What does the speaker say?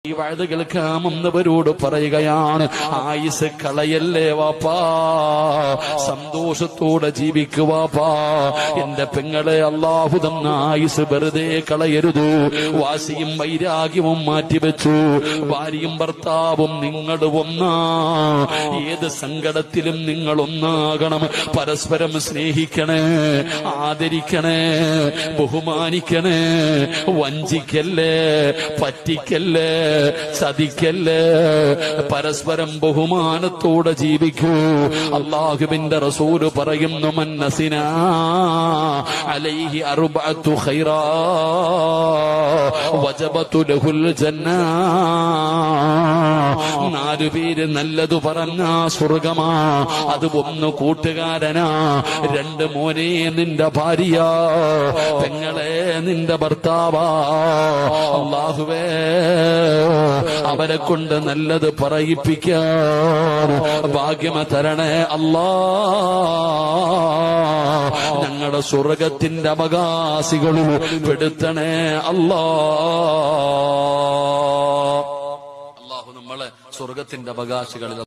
ഈ വഴുത് കേൾക്കാമെന്നവരോട് പറയുകയാണ്, ആയുസ് കളയല്ലേ വാപ്പാ, സന്തോഷത്തോടെ ജീവിക്കുവാപ്പാ. എന്റെ പെങ്ങളെ, അല്ലാഹു തന്ന ആയുസ് വെറുതെ കളയരുത്. വാശിയും വൈരാഗ്യവും മാറ്റിവെച്ചു. ഭാര്യയും ഭർത്താവും നിങ്ങൾ ഒന്നാ. ഏത് സങ്കടത്തിലും നിങ്ങൾ ഒന്നാകണം. പരസ്പരം സ്നേഹിക്കണേ, ആദരിക്കണേ, ബഹുമാനിക്കണേ. വഞ്ചിക്കല്ലേ, പറ്റിക്കല്ലേ, ചതിക്കല്ലേ. പരസ്പരം ബഹുമാനത്തോടെ ജീവിക്കൂ. അല്ലാഹുവിന്റെ റസൂല് പറയുന്നു, മന്നസിന അലൈഹി അർബഅത്തു ഖൈറാ വജബതു ലഹുൽ ജന്ന. 4 പേര് നല്ലതു പറഞ്ഞ സ്വർഗമാ. അത് 1 കൂട്ടുകാരനാ, 2 മോനെ നിന്റെ ഭാര്യ, പെങ്ങളെ നിന്റെ ഭർത്താവാ. അല്ലാഹുവേ, അവരെ കൊണ്ട് നല്ലത് പറയിപ്പിക്കാൻ ഭാഗ്യമ തരണേ അല്ലാ. ഞങ്ങളുടെ സ്വർഗത്തിന്റെ അവകാശികളിൽ പെടുത്തണേ അല്ലാ. അല്ലാഹു നമ്മളെ സ്വർഗത്തിന്റെ അവകാശികളിൽ